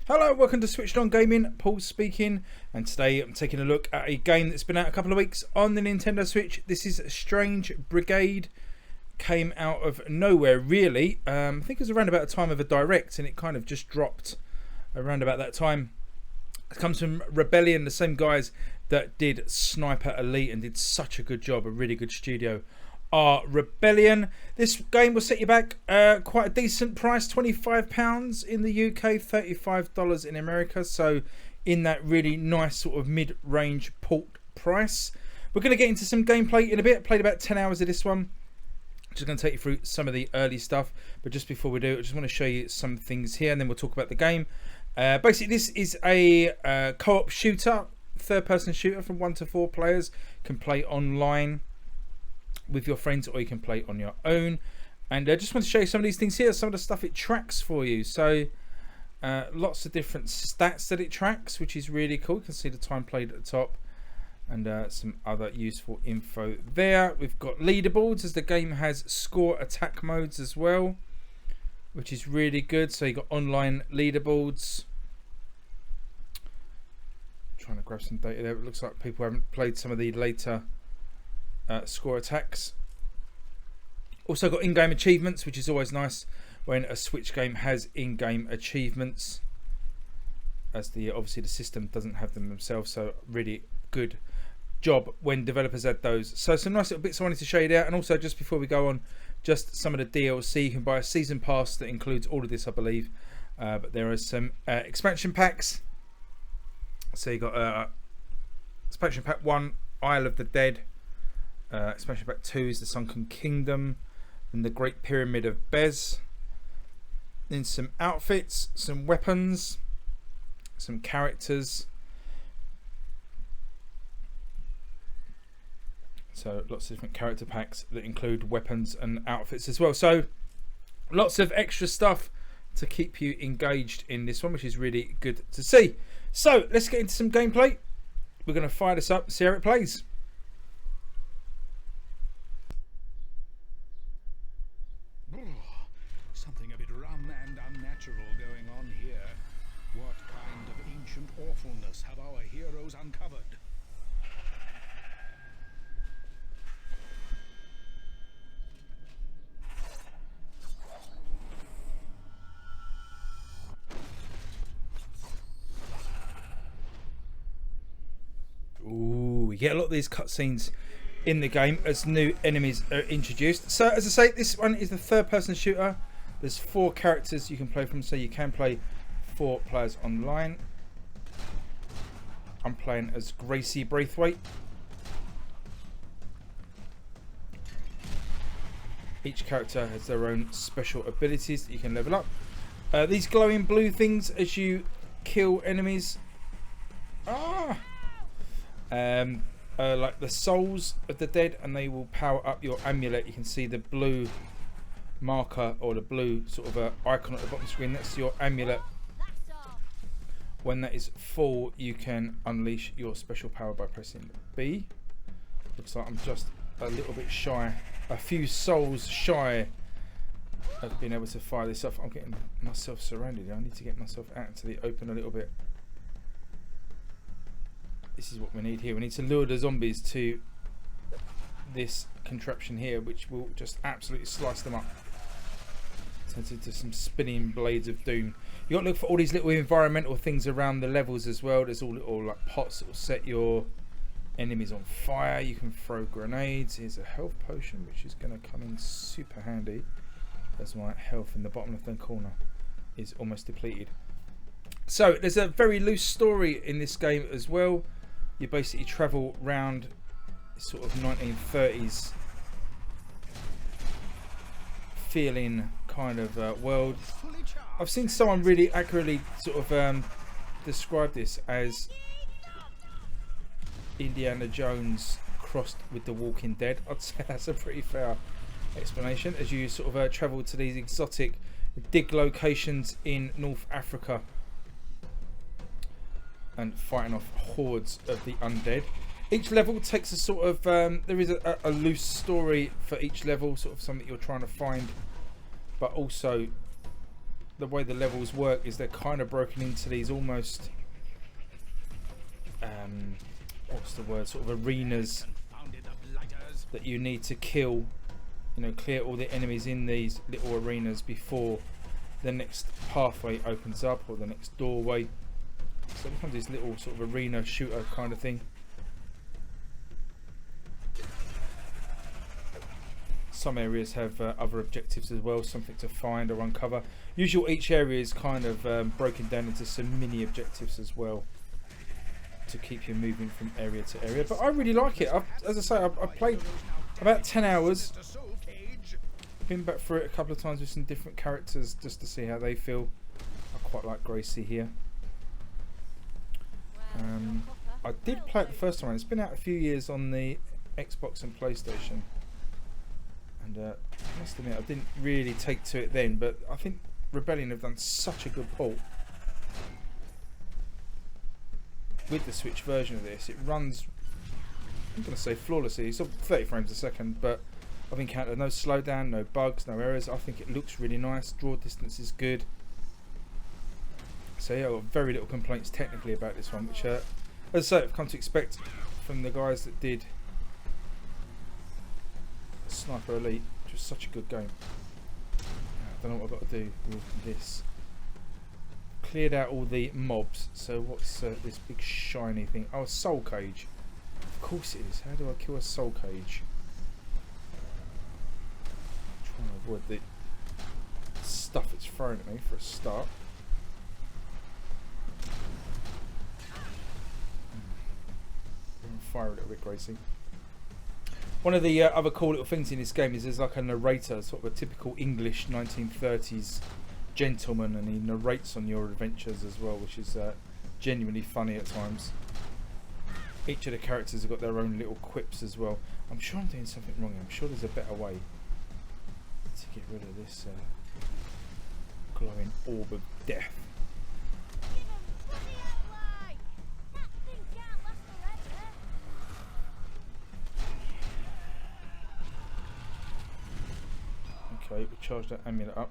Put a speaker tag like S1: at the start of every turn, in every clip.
S1: Hello, welcome to SwitchedOn Gaming. Paul speaking, and today I'm taking a look at a game that's been out a couple of weeks on the Nintendo Switch. This is Strange Brigade. Came out of nowhere, really. I think it was around about the time of a direct, and it kind of just dropped around about that time. It comes from Rebellion, the same guys that did Sniper Elite and did such a good job, a really good studio. Rebellion. This game will set you back quite a decent price, £25 in the UK, $35 in America, so in that really nice sort of mid-range port price. We're going to get into some gameplay in a bit. Played about 10 hours of this one. Just going to take you through some of the early stuff, but just before we do, I just want to show you some things here and then we'll talk about the game. Basically, this is a co-op shooter, third-person shooter from 1 to 4 players. Can play online with your friends, or you can play on your own. And I just want to show you some of these things here, some of the stuff it tracks for you. So lots of different stats that it tracks, which is really cool. You can see the time played at the top and some other useful info there. We've got leaderboards, as the game has score attack modes as well, which is really good. So you've got online leaderboards. Trying to grab some data there. It looks like people haven't played some of the later score attacks. Also got in-game achievements, which is always nice when a Switch game has in-game achievements, as the obviously the system doesn't have them themselves. So really good job when developers add those. So some nice little bits I wanted to show you there. And also, just before we go on, just some of the DLC. You can buy a season pass that includes all of this, I believe, but there are some expansion packs. So you got expansion pack 1, Isle of the Dead. Expansion pack 2 is the Sunken Kingdom and the Great Pyramid of Bez. Then some outfits, some weapons, some characters. So lots of different character packs that include weapons and outfits as well. So lots of extra stuff to keep you engaged in this one, which is really good to see. So let's get into some gameplay. We're going to fire this up and see how it plays.
S2: Something a bit rum and unnatural going on here. What kind of ancient awfulness have our heroes uncovered?
S1: Ooh, we get a lot of these cutscenes in the game as new enemies are introduced. So as I say, this one is the third-person shooter. There's 4 characters you can play from, so you can play 4 players online. I'm playing as Gracie Braithwaite. Each character has their own special abilities that you can level up. These glowing blue things as you kill enemies like the souls of the dead, and they will power up your amulet. You can see the blue marker, or the blue sort of icon at the bottom screen. That's your amulet. When that is full, you can unleash your special power by pressing B. Looks like I'm just a little bit shy, a few souls shy of being able to fire this off. I'm getting myself surrounded. I need to get myself out into the open a little bit. This is what we need here. We need to lure the zombies to this contraption here, which will just absolutely slice them up. Turns into some spinning blades of doom. You got to look for all these little environmental things around the levels as well. There's all little like pots that will set your enemies on fire. You can throw grenades. Here's a health potion, which is going to come in super handy, as my health in the bottom left-hand corner is almost depleted. So there's a very loose story in this game as well. You basically travel around sort of 1930s feeling kind of world. I've seen someone really accurately sort of describe this as Indiana Jones crossed with The Walking Dead. I'd say that's a pretty fair explanation, as you sort of travel to these exotic dig locations in North Africa and fighting off hordes of the undead. Each level takes a sort of there is a loose story for each level, sort of something you're trying to find, but also the way the levels work is they're kind of broken into these almost what's the word, sort of arenas that you need to kill, you know, clear all the enemies in these little arenas before the next pathway opens up, or the next doorway. So it becomes this little sort of arena shooter kind of thing. Some areas have other objectives as well, something to find or uncover. Usually each area is kind of broken down into some mini objectives as well, to keep you moving from area to area. But I really like it. As I say, I've played about 10 hours. Been back through it a couple of times with some different characters just to see how they feel. I quite like Gracie here. I did play it the first time. It's been out a few years on the Xbox and PlayStation. And I must admit, I didn't really take to it then, but I think Rebellion have done such a good port with the Switch version of this. It runs, I'm going to say flawlessly. It's 30 frames a second, but I've encountered no slowdown, no bugs, no errors. I think it looks really nice. Draw distance is good. So yeah, I've got very little complaints technically about this one, which, as I say, I've come to expect from the guys that did Sniper Elite, which was such a good game. I don't know what I've got to do with this. Cleared out all the mobs. So what's this big shiny thing? Oh, a soul cage. Of course it is. How do I kill a soul cage? Trying to avoid the stuff it's thrown at me for a start. Fire a little bit, Gracie. One of the other cool little things in this game is there's like a narrator, sort of a typical English 1930s gentleman, and he narrates on your adventures as well, which is genuinely funny at times. Each of the characters have got their own little quips as well. I'm sure I'm doing something wrong. I'm sure there's a better way to get rid of this glowing orb of death. Okay, we charge that amulet up.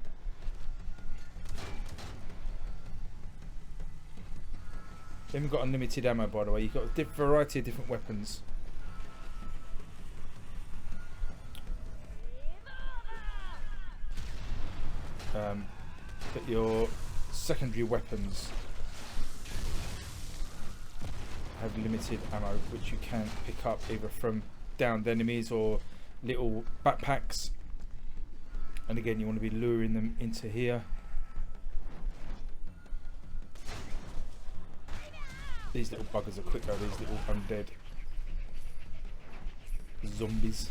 S1: Then we've got unlimited ammo, by the way. You've got a variety of different weapons. But your secondary weapons have limited ammo, which you can pick up either from downed enemies or little backpacks. And again, you want to be luring them into here. These little buggers are quick though, these little undead zombies.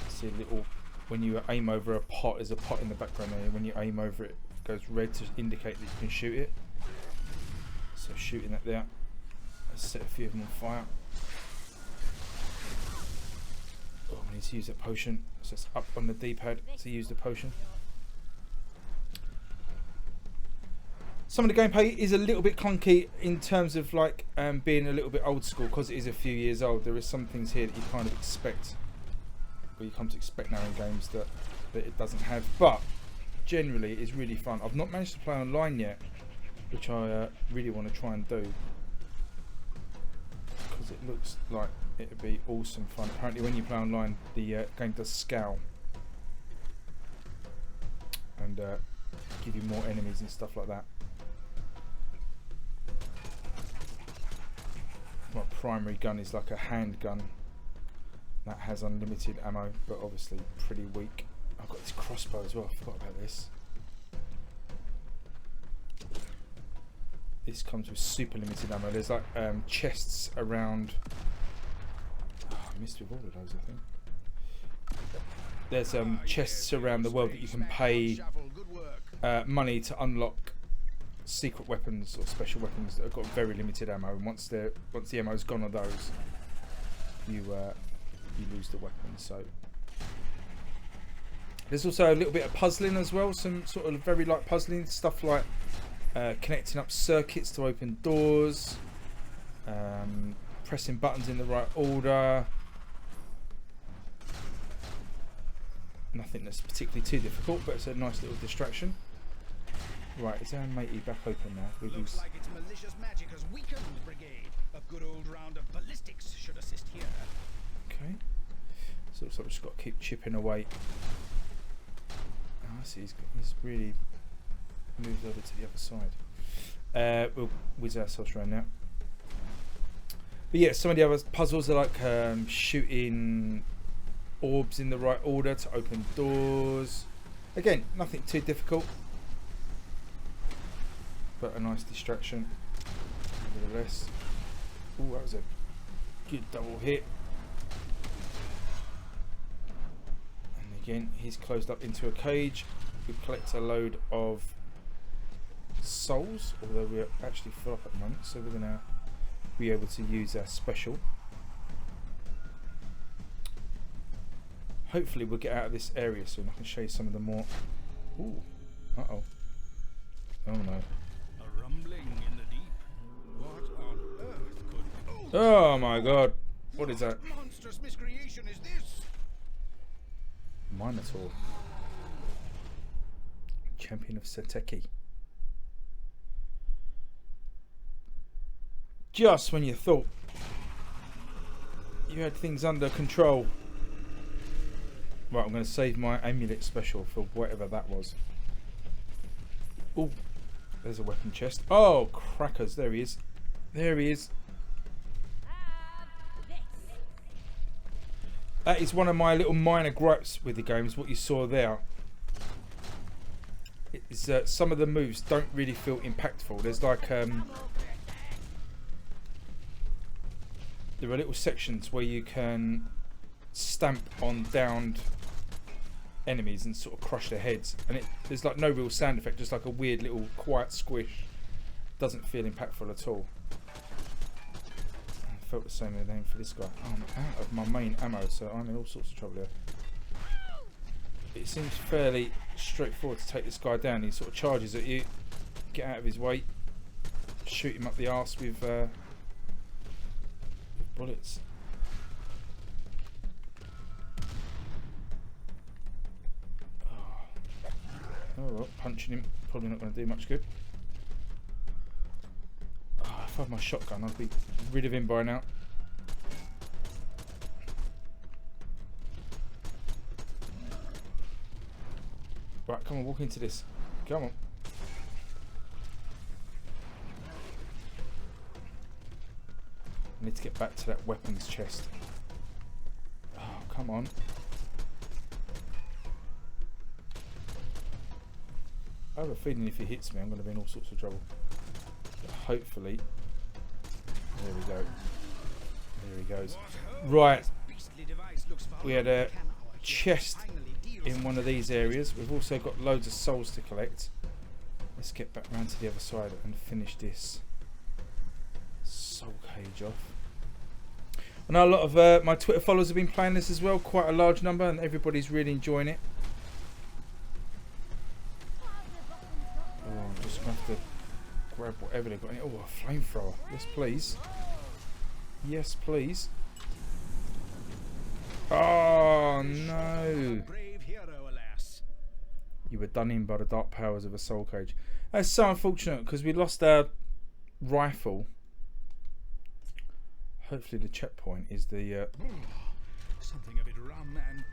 S1: See a little, when you aim over a pot, there's a pot in the background there. When you aim over it, it goes red to indicate that you can shoot it. So shooting that there. Let's set a few of them on fire. Oh, I need to use that potion. So it's up on the D-pad to use the potion. Some of the gameplay is a little bit clunky in terms of like being a little bit old school, because it is a few years old. There are some things here that you kind of expect, or you come to expect now in games that it doesn't have. But generally, it's really fun. I've not managed to play online yet, which I really want to try and do, because it looks like it would be awesome fun. Apparently, when you play online, the game does scale and give you more enemies and stuff like that. My primary gun is like a handgun that has unlimited ammo, but obviously pretty weak. I've got this crossbow as well. I forgot about this. This comes with super limited ammo. There's like chests around. Oh, I missed with all of those, I think. There's chests around the world that you can pay money to unlock secret weapons or special weapons that have got very limited ammo, and once the ammo's gone on those, you lose the weapon. So there's also a little bit of puzzling as well, some sort of very light puzzling stuff, like connecting up circuits to open doors, pressing buttons in the right order, Nothing that's particularly too difficult, but it's a nice little distraction. Right, is our matey back open now?
S2: Looks like its malicious magic has weakened, Brigade. A good old round of ballistics should assist here.
S1: Okay. So looks like we've just got to keep chipping away. Oh, I see, he's really moved over to the other side. We'll whiz ourselves around now. But yeah, some of the other puzzles are like shooting orbs in the right order to open doors. Again, nothing too difficult, but a nice distraction nevertheless. Oh, that was a good double hit. And again, he's closed up into a cage. We collect a load of souls, although we're actually full up at the moment, so we're going to be able to use our special. Hopefully we'll get out of this area soon. I can show you some of the more... Ooh. Uh-oh. Oh no.
S2: A rumbling in the deep. What on earth could...
S1: Oh my god. What is that?
S2: Monstrous miscreation is this?
S1: Minotaur. Champion of Seteki. Just when you thought you had things under control. Right, I'm going to save my amulet special for whatever that was. Oh, there's a weapon chest. Oh, crackers. There he is. There he is. That is one of my little minor gripes with the game, is what you saw there. It's, some of the moves don't really feel impactful. There's like... there are little sections where you can stamp on downed enemies and sort of crush their heads, and there's like no real sound effect, just like a weird little quiet squish. Doesn't feel impactful at all. I felt the same name for this guy. Oh, I'm out of my main ammo, so I'm in all sorts of trouble here. It seems fairly straightforward to take this guy down. He sort of charges at you, get out of his way, shoot him up the arse with bullets. Oh well, punching him probably not going to do much good. Oh, if I had my shotgun, I'd be rid of him by now. Right, come on, walk into this. Come on. I need to get back to that weapons chest. Oh, come on. I have a feeling if he hits me, I'm going to be in all sorts of trouble. But hopefully... There we go. There he goes. Right. We had a chest in one of these areas. We've also got loads of souls to collect. Let's get back round to the other side and finish this soul cage off. I know a lot of my Twitter followers have been playing this as well, quite a large number, and everybody's really enjoying it. Oh, I'm just going to have to grab whatever they've got in it. Oh, a flamethrower. Yes, please. Yes, please. Oh, no. You were done in by the dark powers of a soul cage. That's so unfortunate because we lost our rifle. Hopefully the checkpoint is the
S2: something a bit rum and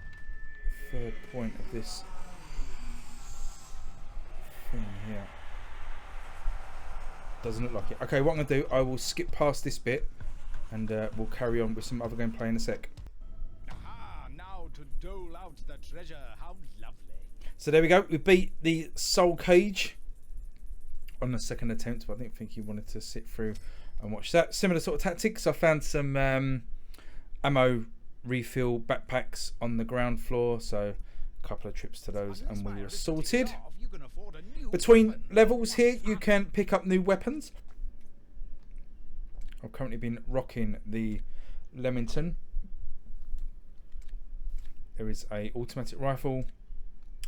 S1: third point of this thing here. Doesn't look like it. Okay, what I'm going to do, I will skip past this bit and we'll carry on with some other gameplay in a sec.
S2: aha, now to dole out the treasure. How lovely.
S1: So there we go. We beat the soul cage on the second attempt, but I didn't think you wanted to sit through and watch that. Similar sort of tactics. I found some ammo refill backpacks on the ground floor, so a couple of trips to those and we were sorted. Between levels here you can pick up new weapons. I've currently been rocking the Leamington. There is a automatic rifle,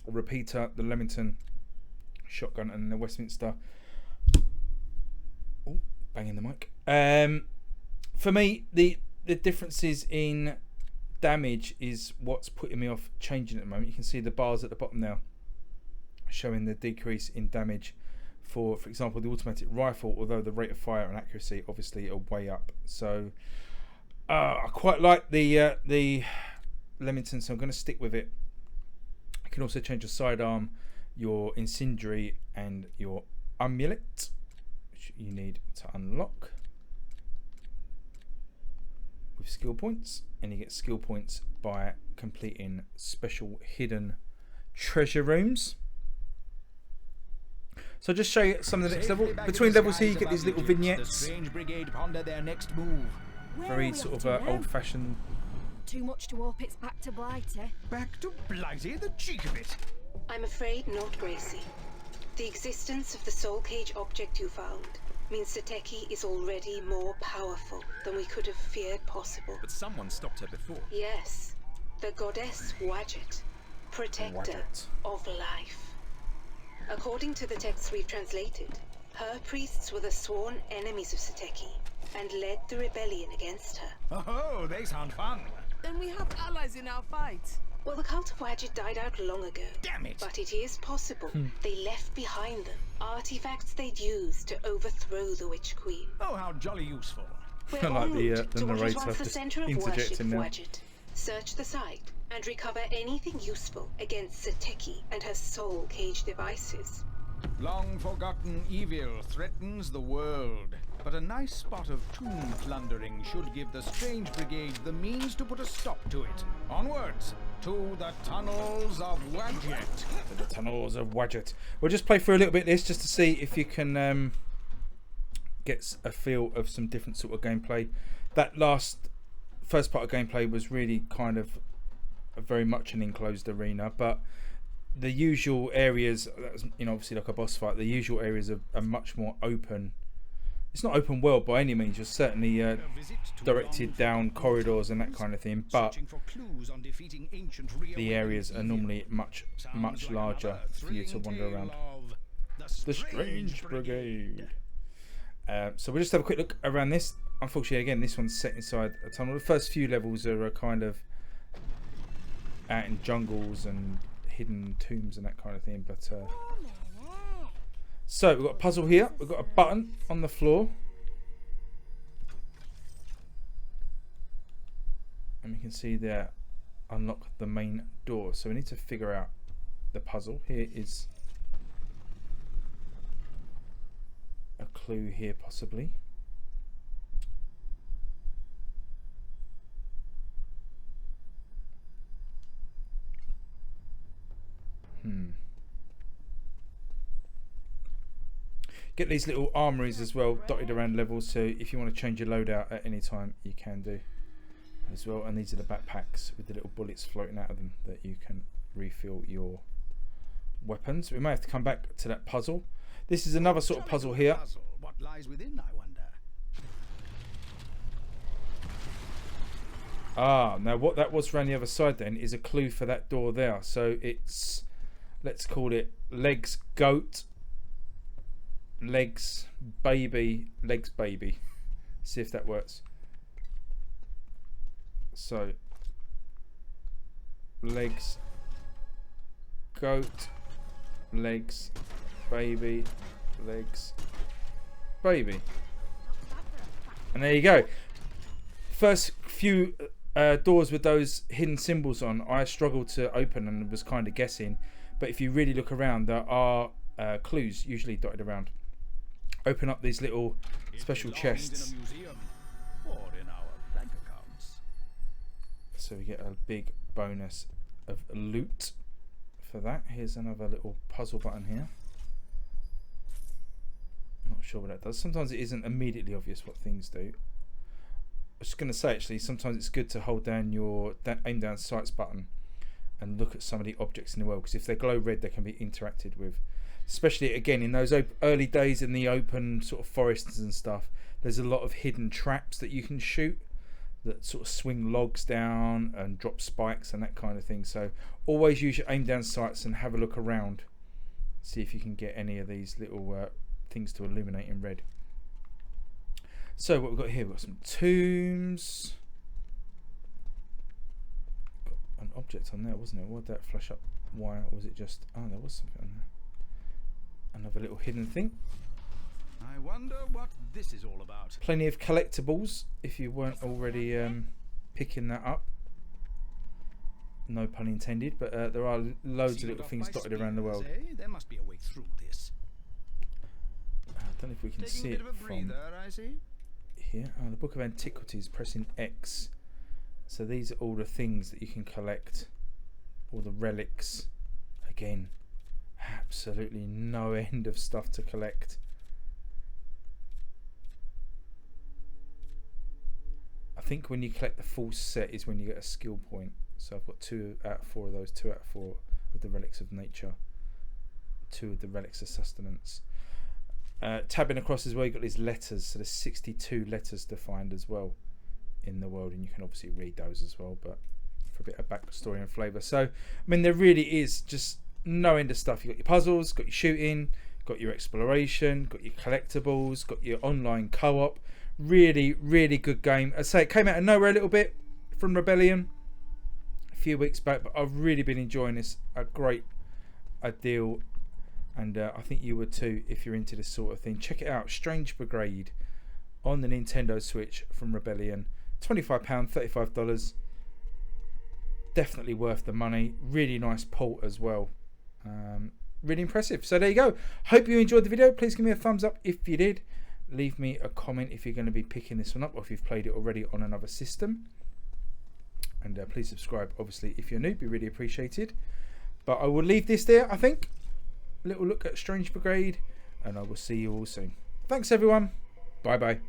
S1: a repeater, the Leamington shotgun, and the Westminster. Oh, banging the mic. For me, the differences in damage is what's putting me off changing at the moment. You can see the bars at the bottom now showing the decrease in damage for example, the automatic rifle, although the rate of fire and accuracy obviously are way up. So I quite like the Leamington, so I'm going to stick with it. You can also change your sidearm, your incendiary, and your amulet, which you need to unlock with skill points, and you get skill points by completing special hidden treasure rooms. So I'll just show you some of the next level. Between levels here you get these little vignettes.
S2: The Strange Brigade ponder their next move.
S1: Very sort of old-fashioned.
S3: Too much to hope it's back to Blighty.
S2: Back to Blighty, the cheek of it.
S4: I'm afraid not, Gracie. The existence of the soul cage object you found means Sateki is already more powerful than we could have feared possible.
S5: But someone stopped her before.
S4: Yes, the goddess Wadjet, protector of life. According to the texts we've translated, her priests were the sworn enemies of Sateki and led the rebellion against her.
S2: Oh, they sound fun.
S3: Then we have allies in our fight.
S4: Well, the cult of Wadjet died out long ago.
S2: Damn it.
S4: But it is possible they left behind them artifacts they'd use to overthrow the Witch Queen.
S2: Oh, how jolly useful.
S4: We're
S1: I like
S4: en route
S1: the
S4: to what was
S1: narrator
S4: once the
S1: just
S4: center of worship
S1: interjecting
S4: of
S1: now.
S4: Wadjet. Search the site and recover anything useful against Sateki and her soul cage devices.
S2: Long forgotten evil threatens the world, but a nice spot of tomb plundering should give the Strange Brigade the means to put a stop to it. Onwards to the tunnels of Wadjet.
S1: The tunnels of Wadjet. We'll just play through a little bit of this just to see if you can get a feel of some different sort of gameplay. That first part of gameplay was really kind of very much an enclosed arena, but the usual areas, obviously like a boss fight, the usual areas are much more open. It's not open world by any means, you're certainly directed down corridors and that kind of thing, but the areas are normally much larger for you to wander around. The Strange Brigade. So we'll just have a quick look around this. Unfortunately, again, this one's set inside a tunnel. The first few levels are kind of out in jungles and hidden tombs and that kind of thing, but so we've got a puzzle here, we've got a button on the floor, and we can see there, unlock the main door. So we need to figure out the puzzle. Here is a clue here possibly. Get these little armories as well dotted around levels, so if you want to change your loadout at any time you can do as well. And these are the backpacks with the little bullets floating out of them that you can refill your weapons. We may have to come back to that puzzle. This is another sort of puzzle here.
S2: What lies within, I wonder?
S1: Now what that was around the other side then is a clue for that door there. So it's, let's call it legs goat, legs baby, legs baby. See if that works. So legs goat, legs baby, legs baby, and there you go. First few doors with those hidden symbols on I struggled to open and was kind of guessing, but if you really look around there are clues usually dotted around. Open up these little special chests, so we get a big bonus of loot for that. Here's another little puzzle button here. Not sure what that does. Sometimes it isn't immediately obvious what things do. I was just going to say, actually, sometimes it's good to hold down your aim down sights button and look at some of the objects in the world, because if they glow red they can be interacted with. Especially again in those early days in the open sort of forests and stuff, there's a lot of hidden traps that you can shoot that sort of swing logs down and drop spikes and that kind of thing. So always use your aim down sights and have a look around, see if you can get any of these little things to illuminate in red. So what we've got here, we've got some tombs. an object on there, wasn't it? What did that flash up? Why? Or was it just... Oh, there was something on there. Another little hidden thing.
S2: I wonder what this is all about.
S1: Plenty of collectibles, if you weren't already picking that up. No pun intended, but there are loads of little things dotted around the world.
S2: There must be a way through this.
S1: I don't know if we can see it from
S2: I see.
S1: here. Oh, the Book of Antiquities, pressing X. So these are all the things that you can collect. All the relics. Again, absolutely no end of stuff to collect. I think when you collect the full set is when you get a skill point. So I've got 2 out of 4 of those, 2 out of 4 of the relics of nature, 2 of the relics of sustenance. Tabbing across as well, you've got these letters. So there's 62 letters to find as well in the world, and you can obviously read those as well, but for a bit of backstory and flavour. So, I mean, there really is just no end of stuff. You've got your puzzles, got your shooting, got your exploration, got your collectibles, got your online co-op. Really, really good game. I'd say it came out of nowhere a little bit from Rebellion a few weeks back, but I've really been enjoying this a great deal, and I think you would too if you're into this sort of thing. Check it out, Strange Brigade on the Nintendo Switch from Rebellion. £25, $35. Definitely worth the money. Really nice port as well. Really impressive. So there you go. Hope you enjoyed the video. Please give me a thumbs up if you did. Leave me a comment if you're going to be picking this one up, or if you've played it already on another system. And please subscribe, obviously, if you're new. Be really appreciated. But I will leave this there, I think. A little look at Strange Brigade. And I will see you all soon. Thanks, everyone. Bye-bye.